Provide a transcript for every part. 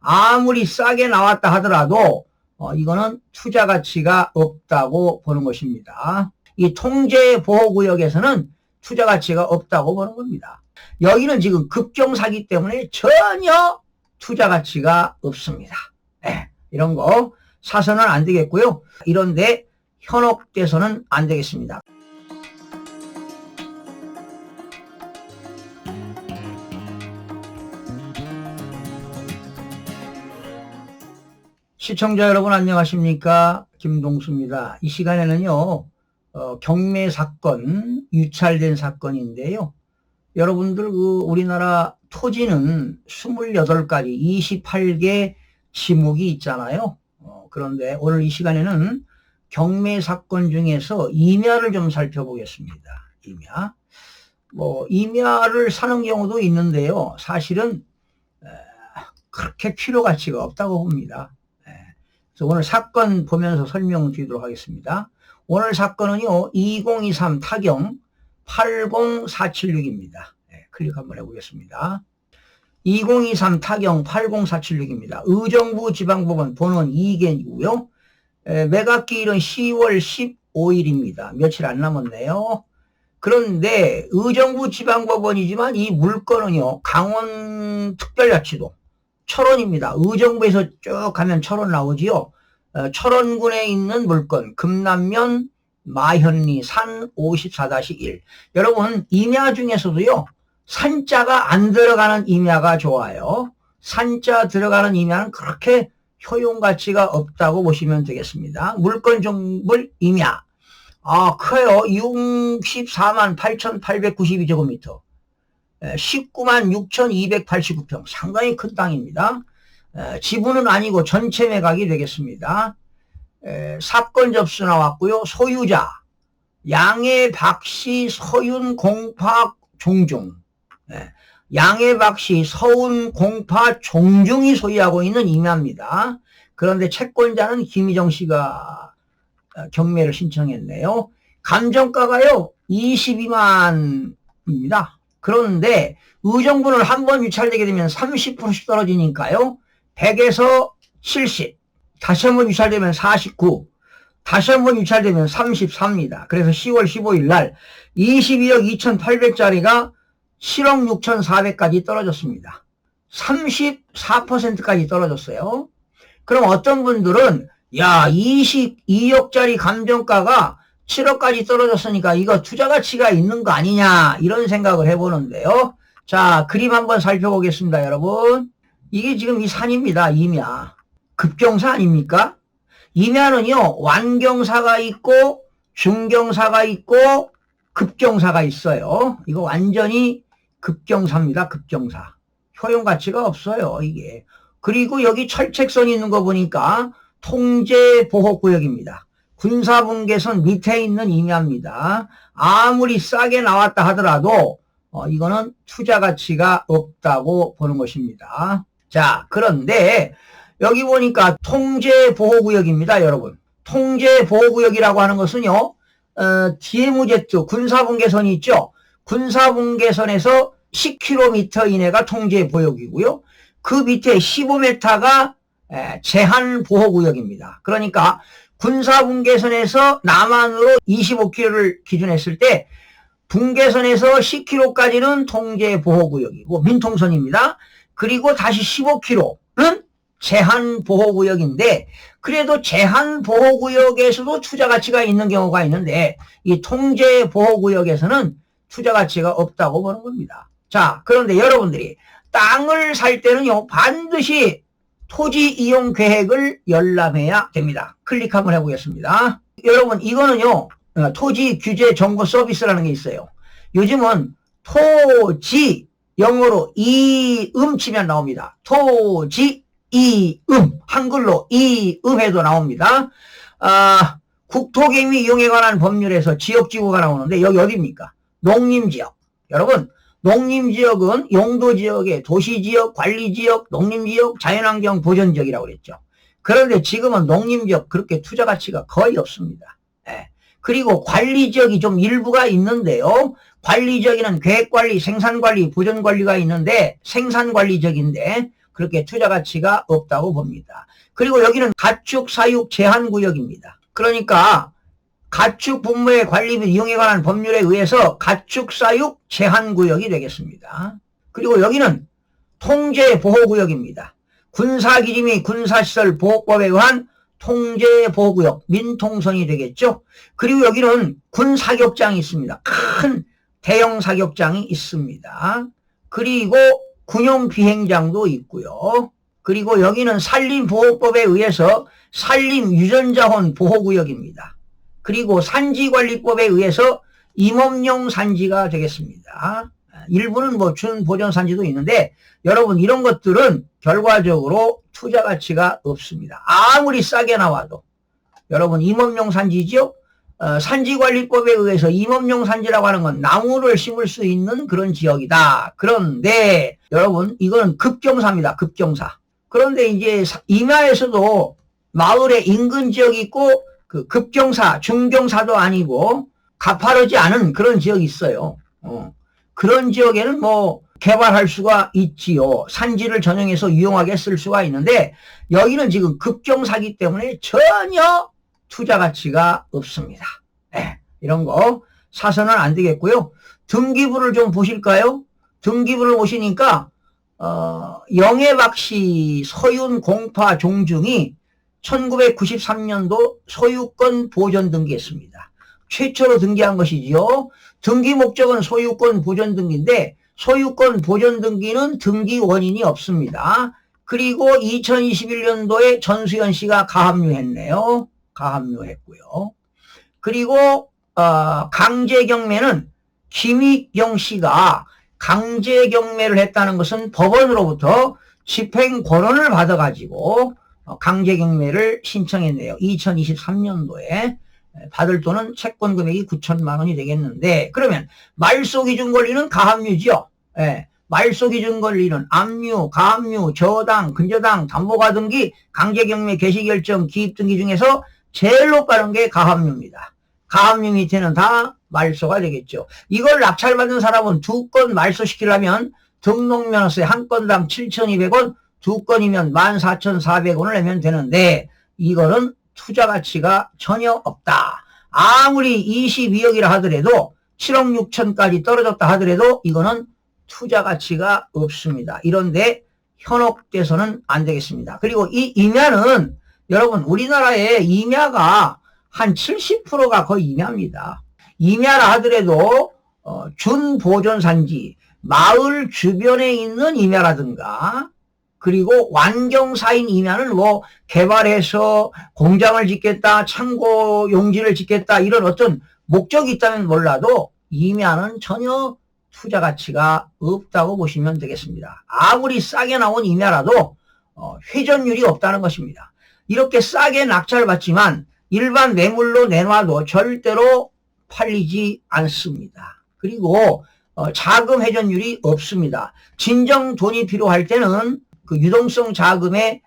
아무리 싸게 나왔다 하더라도 이거는 투자 가치가 없다고 보는 것입니다. 이 통제보호구역에서는 투자 가치가 없다고 보는 겁니다. 여기는 지금 급경사기 때문에 전혀 투자 가치가 없습니다. 네, 이런 거 사서는 안 되겠고요. 이런데 현혹돼서는 안 되겠습니다. 시청자 여러분 안녕하십니까? 김동수입니다. 이 시간에는요, 경매 사건, 유찰된 사건인데요. 여러분들 우리나라 토지는 28가지, 28개 지목이 있잖아요. 그런데 오늘 이 시간에는 경매 사건 중에서 임야를 좀 살펴보겠습니다. 임야. 임야를 사는 경우도 있는데요. 사실은 그렇게 필요 가치가 없다고 봅니다. 그래서 오늘 사건 보면서 설명드리도록 하겠습니다. 오늘 사건은요, 2023 타경 80476입니다. 클릭 한번 해보겠습니다. 2023 타경 80476입니다. 의정부 지방법원 본원 2개이고요. 매각기일은 10월 15일입니다. 며칠 안 남았네요. 그런데 의정부 지방법원이지만 이 물건은요, 강원특별자치도 철원입니다. 의정부에서 쭉 가면 철원 나오지요. 철원군에 있는 물건 금남면 마현리 산 54-1. 여러분 임야 중에서도요, 산자가 안 들어가는 임야가 좋아요. 산자 들어가는 임야는 그렇게 효용가치가 없다고 보시면 되겠습니다. 물건 종물 임야. 커요. 64만 8,892제곱미터. 19만 6,289평. 상당히 큰 땅입니다. 지분은 아니고 전체 매각이 되겠습니다. 사건 접수 나왔고요. 소유자 양해박씨 서윤 공파 종중. 양해박씨 서운 공파 종중이 소유하고 있는 임야입니다. 그런데 채권자는 김희정 씨가 경매를 신청했네요. 감정가가요 22만입니다. 그런데 의정부는 한번 유찰되게 되면 30%씩 떨어지니까요. 100에서 70, 다시 한번 유찰되면 49, 다시 한번 유찰되면 34입니다. 그래서 10월 15일 날 21억 2,800짜리가 7억 6,400까지 떨어졌습니다. 34%까지 떨어졌어요. 그럼 어떤 분들은 22억짜리 감정가가 7억까지 떨어졌으니까 이거 투자 가치가 있는 거 아니냐 이런 생각을 해보는데요. 자, 그림 한번 살펴보겠습니다. 여러분, 이게 지금 이 산입니다. 임야. 급경사 아닙니까? 임야는요, 완경사가 있고 중경사가 있고 급경사가 있어요. 이거 완전히 급경사입니다. 급경사. 효용가치가 없어요, 이게. 그리고 여기 철책선이 있는 거 보니까 통제보호구역입니다. 군사분계선 밑에 있는 임야입니다. 아무리 싸게 나왔다 하더라도 이거는 투자 가치가 없다고 보는 것입니다. 자, 그런데 여기 보니까 통제보호구역입니다, 여러분. 통제보호구역이라고 하는 것은요, DMZ 군사분계선이 있죠. 군사분계선에서 10km 이내가 통제보호구역이고요. 그 밑에 15m가 제한보호구역입니다. 그러니까 군사분계선에서 남한으로 25km를 기준했을 때 분계선에서 10km까지는 통제보호구역이고 민통선입니다. 그리고 다시 15km는 제한보호구역인데, 그래도 제한보호구역에서도 투자가치가 있는 경우가 있는데 이 통제보호구역에서는 투자가치가 없다고 보는 겁니다. 자, 그런데 여러분들이 땅을 살 때는요, 반드시 토지 이용 계획을 열람해야 됩니다. 클릭 한번 해보겠습니다. 여러분, 이거는요, 토지 규제 정보 서비스라는 게 있어요. 요즘은 토지, 영어로 이음 치면 나옵니다. 토지, 이음, 한글로 이음해도 나옵니다. 국토개미 이용에 관한 법률에서 지역지구가 나오는데 여기 어디입니까? 농림지역. 여러분, 농림지역은 용도지역의 도시지역, 관리지역, 농림지역, 자연환경 보전지역이라고 그랬죠. 그런데 지금은 농림지역 그렇게 투자 가치가 거의 없습니다. 그리고 관리지역이 좀 일부가 있는데요. 관리지역에는 계획관리, 생산관리, 보전관리가 있는데 생산관리지역인데 그렇게 투자 가치가 없다고 봅니다. 그리고 여기는 가축 사육 제한 구역입니다. 그러니까 가축 분무의 관리 및 이용에 관한 법률에 의해서 가축 사육 제한 구역이 되겠습니다. 그리고 여기는 통제 보호 구역입니다. 군사기지 및 군사시설 보호법에 의한 통제 보호 구역, 민통선이 되겠죠. 그리고 여기는 군 사격장이 있습니다. 큰 대형 사격장이 있습니다. 그리고 군용 비행장도 있고요. 그리고 여기는 산림보호법에 의해서 산림유전자원 보호구역입니다. 그리고 산지관리법에 의해서 임업용 산지가 되겠습니다. 일부는 뭐 준보존산지도 있는데 여러분 이런 것들은 결과적으로 투자 가치가 없습니다. 아무리 싸게 나와도. 여러분 임업용 산지죠? 산지관리법에 의해서 임업용 산지라고 하는 건 나무를 심을 수 있는 그런 지역이다. 그런데 여러분 이거는 급경사입니다. 급경사. 그런데 이제 임야에서도 마을에 인근 지역이 있고 그 급경사, 중경사도 아니고 가파르지 않은 그런 지역이 있어요. 그런 지역에는 뭐 개발할 수가 있지요. 산지를 전용해서 유용하게 쓸 수가 있는데 여기는 지금 급경사기 때문에 전혀 투자 가치가 없습니다. 이런 거 사서는 안 되겠고요. 등기부를 좀 보실까요? 등기부를 보시니까 영해박씨 서윤 공파 종중이 1993년도 소유권 보존 등기했습니다. 최초로 등기한 것이지요. 등기 목적은 소유권 보존 등기인데 소유권 보존 등기는 등기 원인이 없습니다. 그리고 2021년도에 전수현 씨가 가압류했네요. 가압류했고요. 그리고 강제경매는 김희경 씨가 강제경매를 했다는 것은 법원으로부터 집행권한을 받아가지고 강제경매를 신청했네요. 2023년도에 받을 돈은 채권 금액이 9천만 원이 되겠는데 그러면 말소기준 권리는 가압류죠. 말소기준 권리는 압류, 가압류, 저당, 근저당, 담보가 등기, 강제경매 개시결정, 기입등기 중에서 제일로 빠른 게 가압류입니다. 가압류 밑에는 다 말소가 되겠죠. 이걸 낙찰받은 사람은 2건 말소시키려면 등록면허세 한 건당 7,200원, 2건이면 14,400원을 내면 되는데 이거는 투자 가치가 전혀 없다. 아무리 22억이라 하더라도 7억 6천까지 떨어졌다 하더라도 이거는 투자 가치가 없습니다. 이런데 현혹돼서는 안 되겠습니다. 그리고 이 임야는 여러분 우리나라의 임야가 한 70%가 거의 임야입니다. 임야라 하더라도 준보존산지, 마을 주변에 있는 임야라든가 그리고 완경사인 임야는 뭐 개발해서 공장을 짓겠다, 창고 용지를 짓겠다 이런 어떤 목적이 있다면 몰라도 임야는 전혀 투자 가치가 없다고 보시면 되겠습니다. 아무리 싸게 나온 임야라도 회전율이 없다는 것입니다. 이렇게 싸게 낙찰을 받지만 일반 매물로 내놔도 절대로 팔리지 않습니다. 그리고 자금 회전율이 없습니다. 진정 돈이 필요할 때는 그 유동성 자금의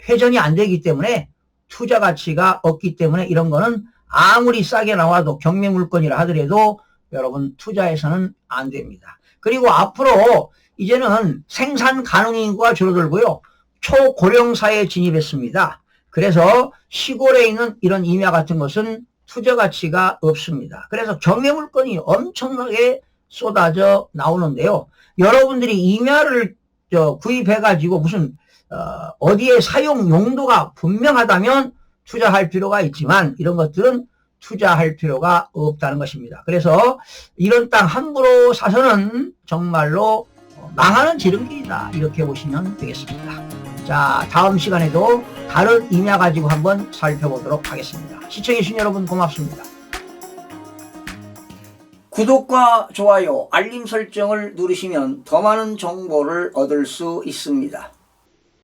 회전이 안 되기 때문에 투자 가치가 없기 때문에 이런 거는 아무리 싸게 나와도 경매 물건이라 하더라도 여러분 투자해서는 안 됩니다. 그리고 앞으로 이제는 생산 가능 인구가 줄어들고요. 초고령사회에 진입했습니다. 그래서 시골에 있는 이런 임야 같은 것은 투자 가치가 없습니다. 그래서 경매 물건이 엄청나게 쏟아져 나오는데요. 여러분들이 임야를 구입해가지고 무슨 어디에 사용 용도가 분명하다면 투자할 필요가 있지만 이런 것들은 투자할 필요가 없다는 것입니다. 그래서 이런 땅 함부로 사서는 정말로 망하는 지름길이다 이렇게 보시면 되겠습니다. 자, 다음 시간에도 다른 임야 가지고 한번 살펴보도록 하겠습니다. 시청해주신 여러분 고맙습니다. 구독과 좋아요, 알림 설정을 누르시면 더 많은 정보를 얻을 수 있습니다.